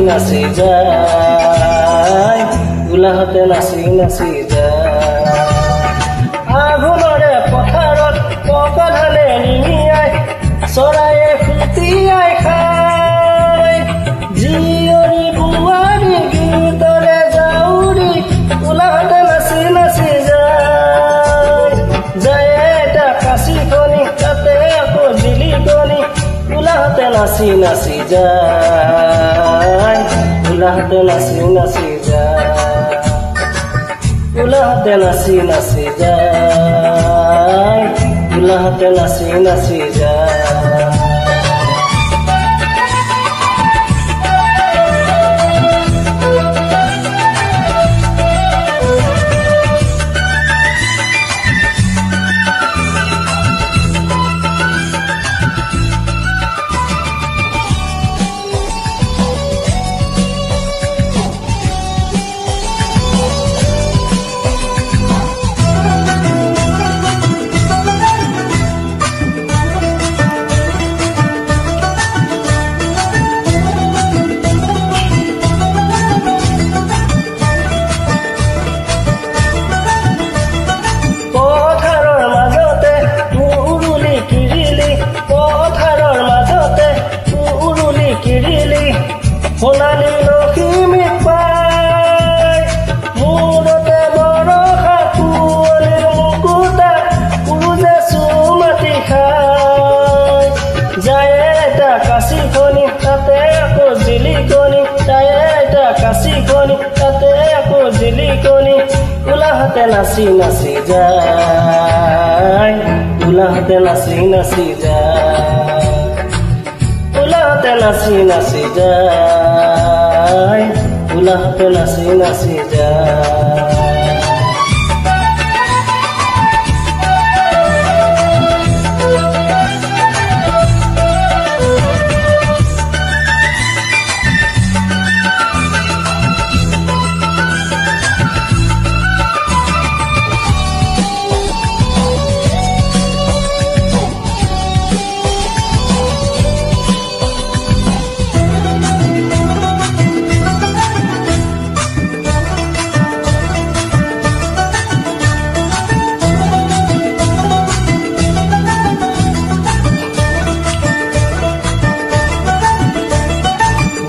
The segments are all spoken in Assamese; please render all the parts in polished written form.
নাচি যায়, গোলাহঁতে নাচি নাচি যায়। আঘোণৰে পথাৰত পকা ধানে ৰিঙিয়াই, চৰায়ে ফুটিয়াই খায়। জীয়ৰী বোৱাৰী গীতৰে জাউৰি, গোলাহঁতে নাচি নাচি যায়। যায় এটা কাঁচিকণি, তাতে আকৌ জিলিকণি, গোলাহঁতে নাচি নাচি যায়, গোলাহঁতে নাচি নাচি যায়, গোলাহঁতে নাচি নাচি যায়, গোলাহঁতে নাচি নাচি যায়। সোণালী লখিমী পাই, মূৰতে বৰষা কুঁৱলীৰ মুকুতা, পূজে চুমাটি খায়। যায় এটা কাঁচিকণি, তাতে আকৌ জিলিকণি, যায় এটা কাঁচিকণি, তাতে আকৌ জিলিকণি, গোলাহঁতে নাচি নাচি যায়, গোলাহঁতে নাচি নাচি যায়, গোলাহঁতে নাচি নাচি যায়, গোলাহঁতে নাচি নাচি যায়।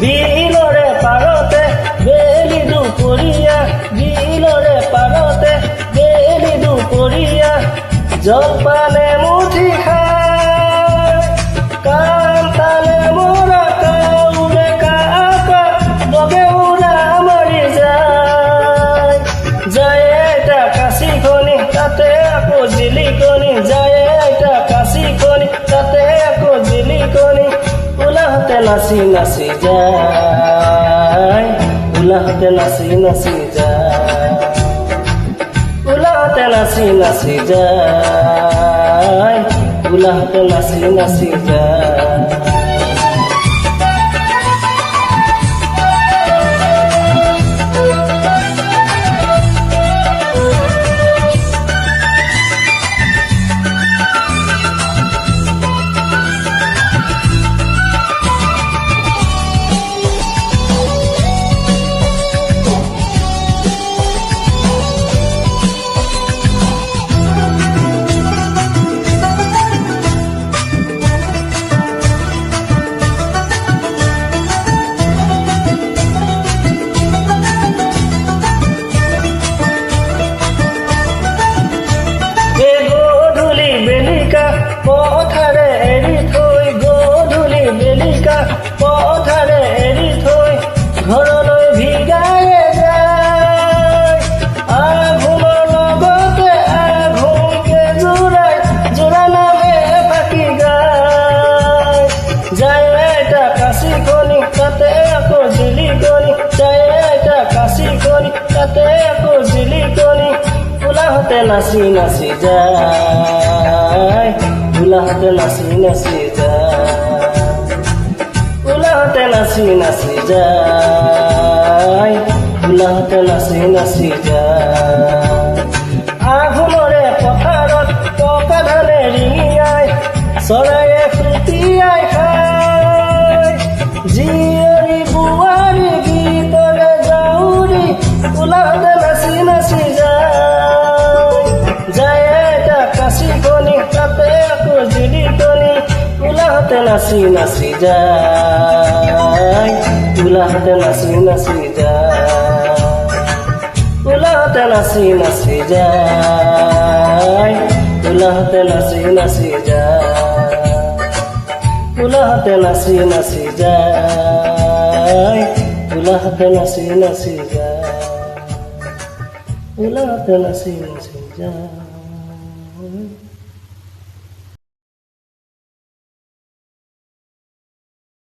বিলৰে পাৰতে বেলি দুপৰীয়া, বিলৰে পাৰতে বেলি দুপৰীয়া, জলপানে মুঠি খায়। কাণ তালে মৰা কাউৰে কাকা, বগে উৰা মাৰি যায়। যায় এটা কাঁচিকণি, তাতে আকৌ জিলিকণি, যায় এটা কাঁচিকণি, তাতে আকৌ জিলিকণি, গোলাহঁতে নাচি নাচি যায়, গোলাহঁতে নাচি নাচি যায়, গোলাহঁতে নাচি নাচি যায়, গোলাহঁতে নাচি নাচি যায়। পথাৰে এৰি থৈ, গধূলি বেলিকা পথাৰে এৰি থৈ, ঘৰলৈ ভিগায়ে যায়। আঘোণৰ লগতে আঘোণকে জোৰাই, জোৰা নামে ফাঁকি গায়। যায় এটা কাঁচিকণি, তাতে আকৌ জিলিকণি, যায় এটা কাঁচিকণি, তাতে আকৌ জিলিকণি, গোলাহঁতে নাচি নাচি যায়, গোলাহঁতে নাচি নাচি যায়, গোলাহঁতে নাচি নাচি যায়, গোলাহঁতে নাচি নাচি যায়। আঘোণৰে পথাৰত পকা ধানে ৰিঙিয়াই, চৰায়ে ফুটিয়াই খায়। জীয়ৰী বোৱাৰী হাতে নাচি নাচি যায় তুলা হাতে নাচি নাচি যায় তুলা হাতে নাচি নাচি যায় তুলা হাতে নাচি নাচি যায় তুলা হাতে নাচি নাচি যায় তুলা হাতে নাচি নাচি যায় তুলা হাতে নাচি নাচি যায়